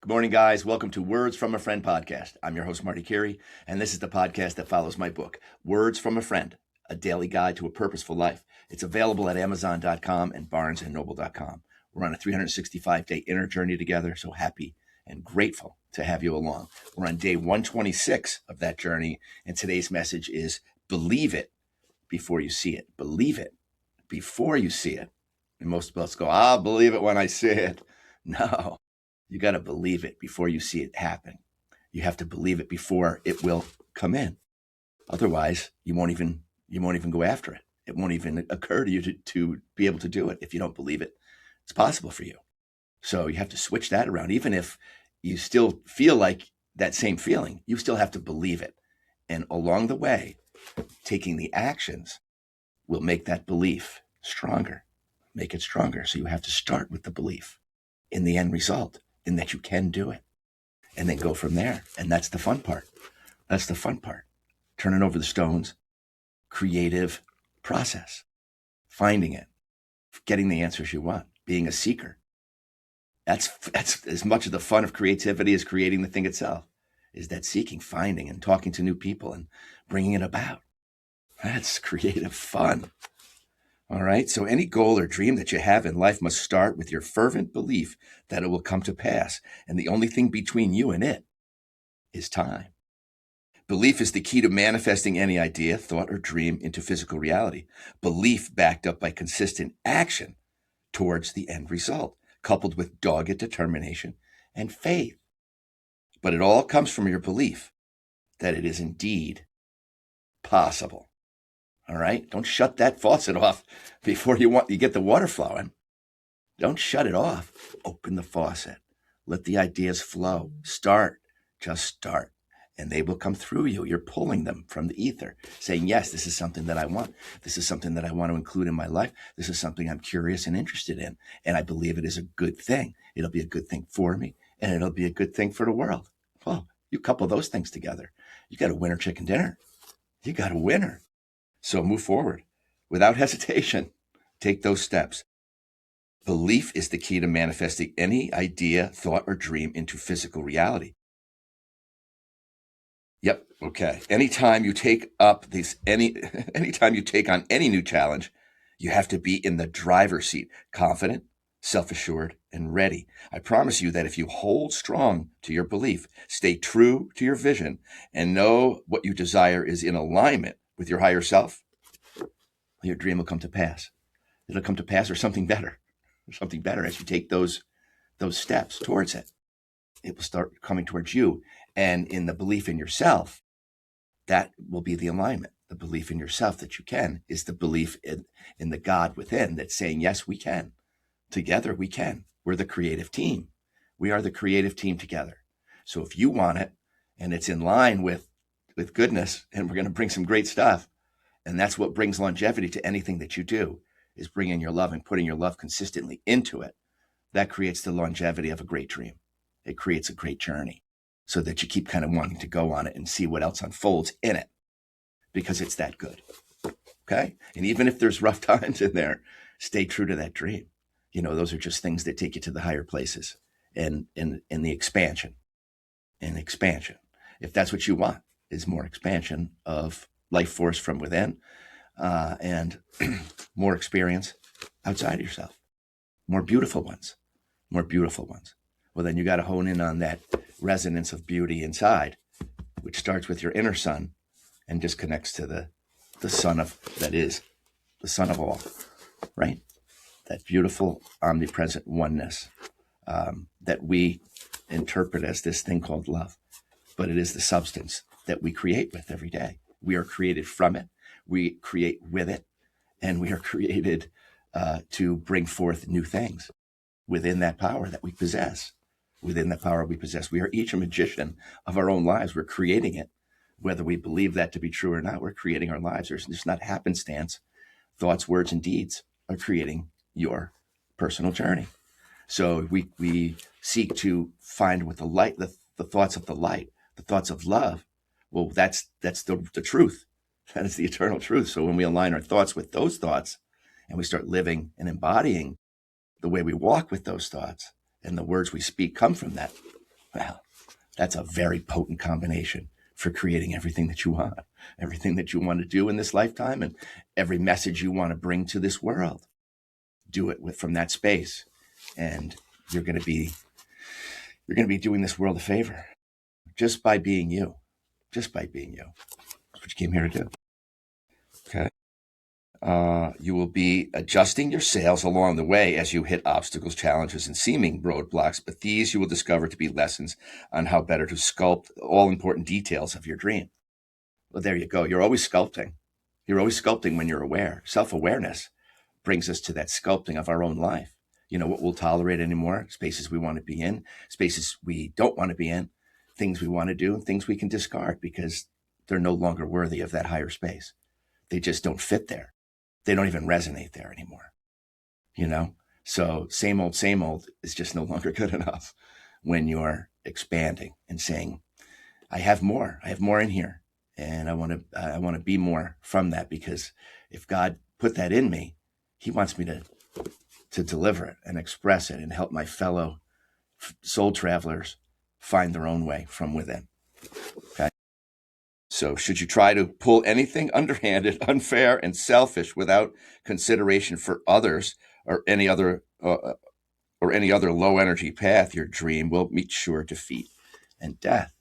Good morning, guys. Welcome to Words from a Friend podcast. I'm your host, Marty Carey, and this is the podcast that follows my book, Words from a Friend, a daily guide to a purposeful life. It's available at Amazon.com and BarnesandNoble.com. We're on a 365-day inner journey together, so happy and grateful to have you along. We're on day 126 of that journey, and today's message is believe it before you see it. Believe it before you see it. And most of us go, I'll believe it when I see it. No. You got to believe it before you see it happen. You have to believe it before it will come in. Otherwise, you won't even go after it. It won't even occur to you to be able to do it if you don't believe it's possible for you. So you have to switch that around. Even if you still feel like that same feeling, you still have to believe it. And along the way, taking the actions will make that belief stronger, make it stronger. So you have to start with the belief in the end result, in that you can do it, and then go from there. And that's the fun part. That's the fun part. Turning over the stones, creative process, finding it, getting the answers you want, being a seeker. That's as much of the fun of creativity as creating the thing itself, is that seeking, finding, and talking to new people and bringing it about. That's creative fun. All right. So any goal or dream that you have in life must start with your fervent belief that it will come to pass. And the only thing between you and it is time. Belief is the key to manifesting any idea, thought, or dream into physical reality. Belief backed up by consistent action towards the end result, coupled with dogged determination and faith. But it all comes from your belief that it is indeed possible. All right. Don't shut that faucet off before you get the water flowing. Don't shut it off. Open the faucet. Let the ideas flow. Start. Just start. And they will come through you. You're pulling them from the ether, saying, yes, this is something that I want. This is something that I want to include in my life. This is something I'm curious and interested in. And I believe it is a good thing. It'll be a good thing for me, and it'll be a good thing for the world. Well, you couple those things together. You got a winner chicken dinner. You got a winner. So move forward without hesitation. Take those steps. Belief is the key to manifesting any idea, thought, or dream into physical reality. Yep. Okay. Anytime you take on any new challenge, you have to be in the driver's seat, confident, self-assured, and ready. I promise you that if you hold strong to your belief, stay true to your vision, and know what you desire is in alignment with your higher self, your dream will come to pass. It'll come to pass, or something better as you take those steps towards it. It will start coming towards you. And in the belief in yourself, that will be the alignment. The belief in yourself that you can is the belief in the God within that's saying, yes, we can. Together we can. We're the creative team. We are the creative team together. So if you want it, and it's in line with goodness, and we're going to bring some great stuff, and that's what brings longevity to anything that you do, is bringing your love and putting your love consistently into it. That creates the longevity of a great dream. It creates a great journey so that you keep kind of wanting to go on it and see what else unfolds in it, because it's that good. Okay? And even if there's rough times in there, stay true to that dream. You know, those are just things that take you to the higher places and the expansion. And expansion, if that's what you want, is more expansion of life force from within, and more experience outside of yourself, more beautiful ones. Well, then you got to hone in on that resonance of beauty inside, which starts with your inner sun and just connects to the sun that is the sun of all, right? That beautiful omnipresent oneness that we interpret as this thing called love, but it is the substance that we create with every day. We are created from it. We create with it, and we are created to bring forth new things within that power that we possess. Within the power we possess, we are each a magician of our own lives. We're creating it, whether we believe that to be true or not. We're creating our lives. There's not happenstance. Thoughts, words, and deeds are creating your personal journey. So we seek to find with the light, the thoughts of the light, the thoughts of love. Well, that's the truth. That is the eternal truth. So when we align our thoughts with those thoughts, and we start living and embodying the way we walk with those thoughts, and the words we speak come from that, Well, that's a very potent combination for creating everything that you want to do in this lifetime, and every message you want to bring to this world. Do it from that space, and you're going to be doing this world a favor just by being you. Just by being you. That's what you came here to do. Okay. You will be adjusting your sails along the way as you hit obstacles, challenges, and seeming roadblocks, but these you will discover to be lessons on how better to sculpt all important details of your dream. Well, there you go. You're always sculpting. You're always sculpting when you're aware. Self-awareness brings us to that sculpting of our own life. You know, what we'll tolerate anymore, spaces we want to be in, spaces we don't want to be in, things we want to do, and things we can discard because they're no longer worthy of that higher space. They just don't fit there. They don't even resonate there anymore, you know? So same old is just no longer good enough when you're expanding and saying, I have more in here. And I want to be more from that, because if God put that in me, he wants me to deliver it and express it and help my fellow soul travelers find their own way from within. Okay. So should you try to pull anything underhanded, unfair, and selfish without consideration for others or any other low energy path, your dream will meet sure defeat and death.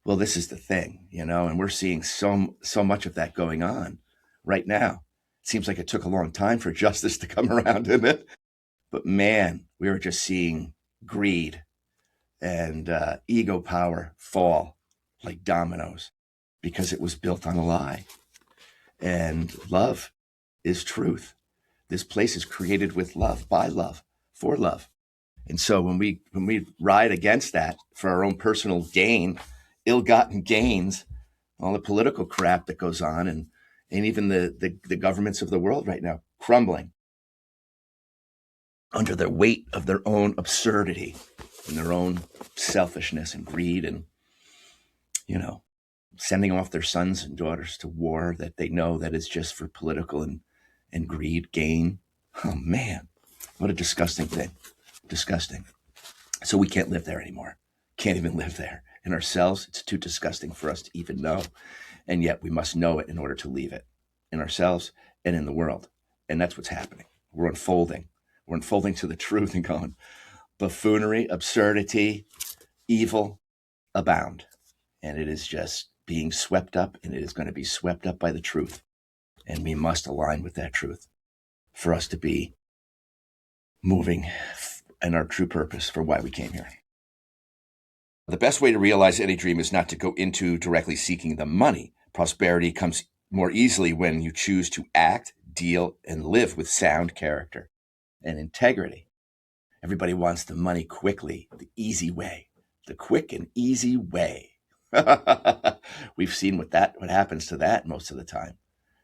Well, this is the thing, you know, and we're seeing so much of that going on right now. It seems like it took a long time for justice to come around, didn't it? But man, we were just seeing greed and ego power fall like dominoes, because it was built on a lie. And love is truth. This place is created with love, by love, for love. And so when we ride against that for our own personal gain, ill-gotten gains, all the political crap that goes on, and even the governments of the world right now crumbling under the weight of their own absurdity and their own selfishness and greed, and, you know, sending off their sons and daughters to war that they know that is just for political and greed gain. Oh man, what a disgusting thing. Disgusting. So we can't live there anymore. Can't even live there. In ourselves, it's too disgusting for us to even know. And yet we must know it in order to leave it in ourselves and in the world. And that's what's happening. We're unfolding. We're unfolding to the truth and going, buffoonery, absurdity, evil abound. And it is just being swept up, and it is going to be swept up by the truth. And we must align with that truth for us to be moving in our true purpose for why we came here. The best way to realize any dream is not to go into directly seeking the money. Prosperity comes more easily when you choose to act, deal, and live with sound character and integrity. Everybody wants the money quickly, the easy way, the quick and easy way. We've seen what happens to that most of the time.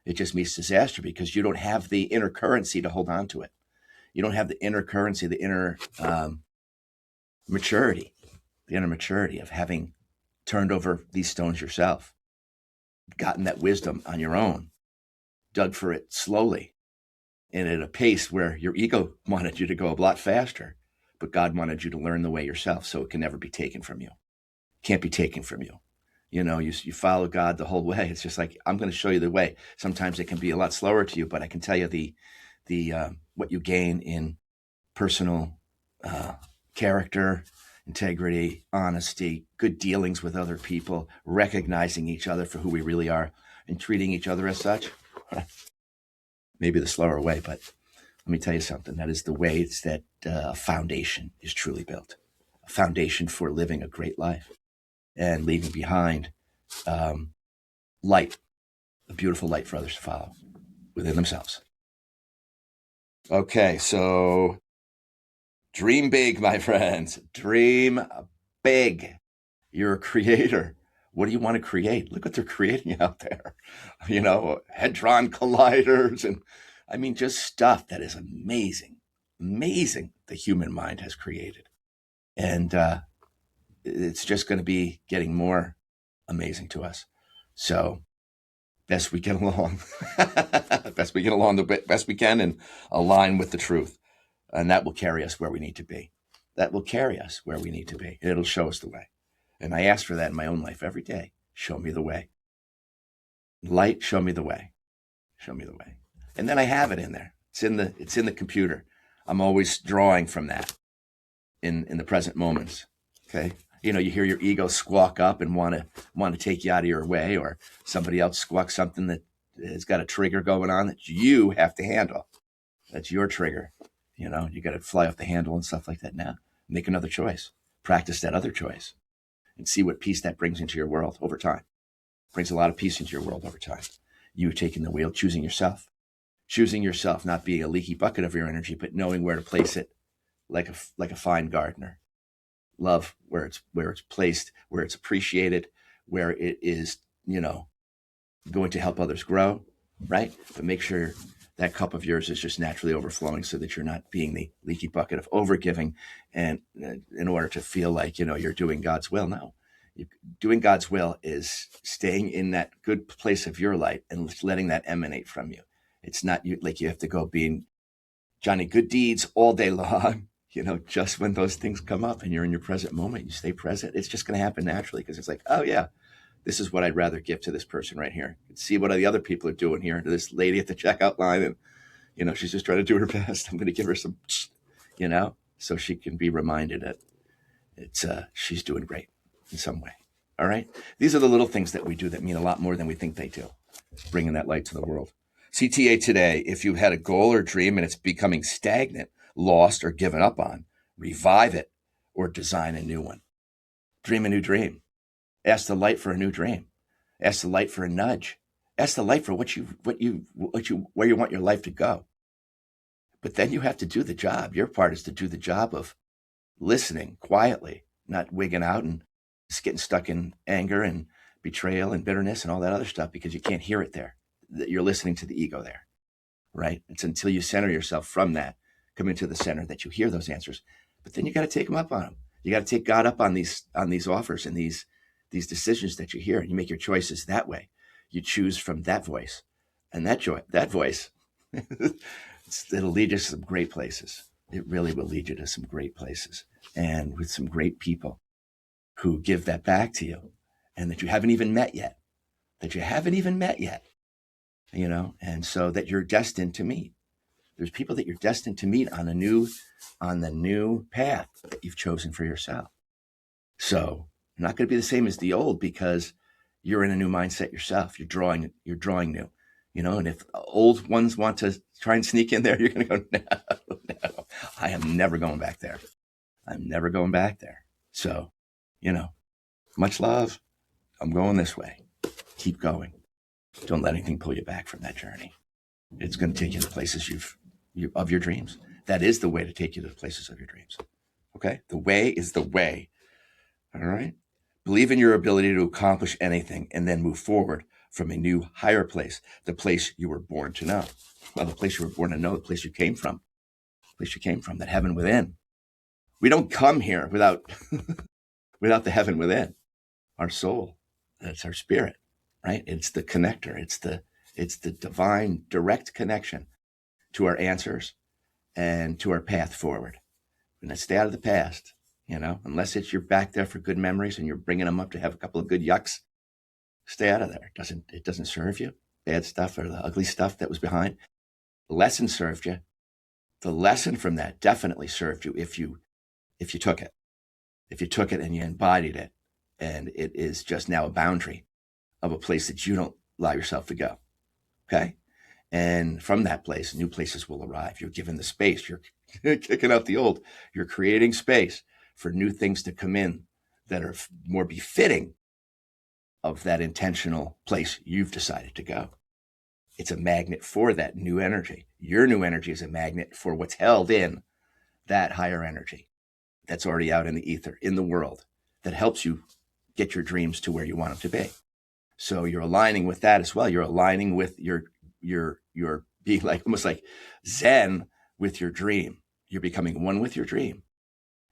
It just meets disaster because you don't have the inner currency to hold on to it. You don't have the inner currency, the inner maturity of having turned over these stones yourself, gotten that wisdom on your own, dug for it slowly and at a pace where your ego wanted you to go a lot faster, but God wanted you to learn the way yourself, so it can never be taken from you. Can't be taken from you. You know, you follow God the whole way. It's just like, I'm going to show you the way. Sometimes it can be a lot slower to you, but I can tell you the what you gain in personal character, integrity, honesty, good dealings with other people, recognizing each other for who we really are, and treating each other as such. Maybe the slower way, but let me tell you something. That is the way it's that a foundation is truly built. A foundation for living a great life and leaving behind light, a beautiful light for others to follow within themselves. Okay, so dream big, my friends. Dream big. You're a creator. What do you want to create? Look what they're creating out there. You know, hadron colliders, and I mean, just stuff that is amazing. Amazing the human mind has created. And it's just going to be getting more amazing to us. So best we get along, the best we can, and align with the truth. And that will carry us where we need to be. that will carry us where we need to be. It'll show us the way. And I ask for that in my own life every day. Show me the way. Light, show me the way. Show me the way. And then I have it in there. It's in the computer. I'm always drawing from that in the present moments. Okay. You know, you hear your ego squawk up and want to take you out of your way, or somebody else squawk something that has got a trigger going on that you have to handle. That's your trigger. You know, you got to fly off the handle and stuff like that now. Make another choice. Practice that other choice and see what peace that brings into your world over time. Brings a lot of peace into your world over time. You taking the wheel, choosing yourself, not being a leaky bucket of your energy, but knowing where to place it like a fine gardener. Love where it's placed, where it's appreciated, where it is, you know, going to help others grow, right? But make sure that cup of yours is just naturally overflowing so that you're not being the leaky bucket of overgiving and in order to feel like, you know, you're doing God's will. No, doing God's will is staying in that good place of your light and letting that emanate from you. It's not like you have to go being Johnny good deeds all day long. You know, just when those things come up and you're in your present moment, you stay present, it's just going to happen naturally because it's like, oh yeah, this is what I'd rather give to this person right here. See what the other people are doing here to this lady at the checkout line. And, you know, she's just trying to do her best. I'm going to give her some, you know, so she can be reminded that she's doing great in some way. All right. These are the little things that we do that mean a lot more than we think they do. Bringing that light to the world. CTA today, if you've had a goal or dream and it's becoming stagnant, lost, or given up on, revive it or design a new one. Dream a new dream. Ask the light for a new dream. Ask the light for a nudge. Ask the light for where you want your life to go. But then you have to do the job. Your part is to do the job of listening quietly, not wigging out and just getting stuck in anger and betrayal and bitterness and all that other stuff because you can't hear it there. You're listening to the ego there, right? It's until you center yourself from that, come into the center, that you hear those answers. But then you got to take them up on them. You got to take God up on these offers and these decisions that you hear, and you make your choices that way. You choose from that voice, and that voice, it'll lead you to some great places. It really will lead you to some great places, and with some great people who give that back to you, and that you haven't even met yet. You know, and so that you're destined to meet. There's people that you're destined to meet on the new path that you've chosen for yourself. So not going to be the same as the old because you're in a new mindset yourself. You're drawing new, you know, and if old ones want to try and sneak in there, you're going to go, no, I am never going back there. I'm never going back there. So, you know, much love. I'm going this way. Keep going. Don't let anything pull you back from that journey. It's going to take you to places of your dreams. That is the way to take you to the places of your dreams. Okay? The way is the way. All right? Believe in your ability to accomplish anything and then move forward from a new, higher place, the place you were born to know. Well, the place you were born to know, the place you came from, that heaven within. We don't come here without the heaven within, our soul. That's our spirit, right? It's the connector. It's the divine direct connection to our answers and to our path forward. And let's stay out of the past, you know, unless you're back there for good memories and you're bringing them up to have a couple of good yucks. Stay out of there. It doesn't serve you. Bad stuff or the ugly stuff that was behind. The lesson served you. The lesson from that definitely served you if you took it. If you took it and you embodied it, and it is just now a boundary of a place that you don't allow yourself to go. Okay? And from that place, new places will arrive. You're given the space. You're kicking out the old. You're creating space for new things to come in that are more befitting of that intentional place you've decided to go. It's a magnet for that new energy. Your new energy is a magnet for what's held in that higher energy that's already out in the ether, in the world, that helps you get your dreams to where you want them to be. So you're aligning with that as well. You're aligning with your being like almost like Zen with your dream. You're becoming one with your dream.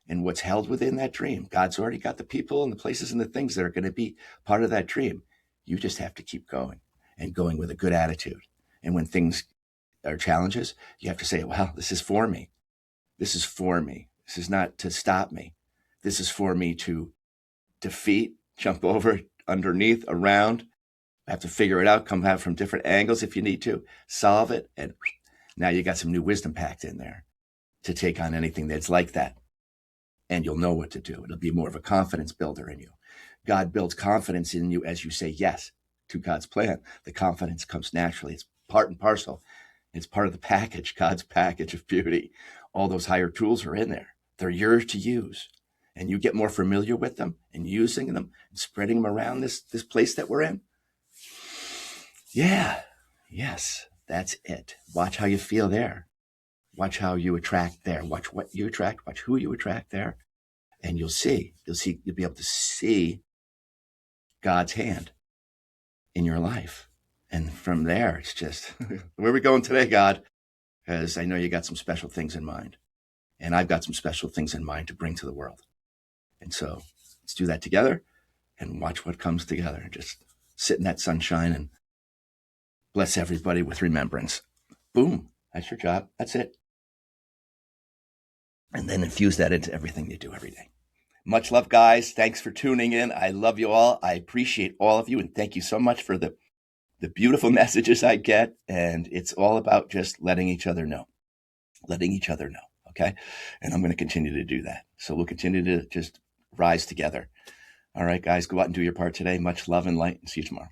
And what's held within that dream, God's already got the people and the places and the things that are going to be part of that dream. You just have to keep going and going with a good attitude. And when things are challenges, you have to say, well, this is for me. This is for me. This is not to stop me. This is for me to defeat, jump over, underneath, around. I have to figure it out, come out from different angles if you need to, solve it. And now you got some new wisdom packed in there to take on anything that's like that. And you'll know what to do. It'll be more of a confidence builder in you. God builds confidence in you as you say yes to God's plan. The confidence comes naturally. It's part and parcel. It's part of the package, God's package of beauty. All those higher tools are in there. They're yours to use. And you get more familiar with them and using them and spreading them around this place that we're in. Yeah. Yes, that's it. Watch how you feel there. Watch how you attract there. Watch what you attract. Watch who you attract there. And you'll be able to see God's hand in your life. And from there, it's just, where are we going today, God? Because I know you got some special things in mind. And I've got some special things in mind to bring to the world. And so let's do that together and watch what comes together. Just sit in that sunshine and bless everybody with remembrance. Boom. That's your job. That's it. And then infuse that into everything you do every day. Much love, guys. Thanks for tuning in. I love you all. I appreciate all of you. And thank you so much for the beautiful messages I get. And it's all about just letting each other know. Okay. And I'm going to continue to do that. So we'll continue to just rise together. All right, guys, go out and do your part today. Much love and light, and see you tomorrow.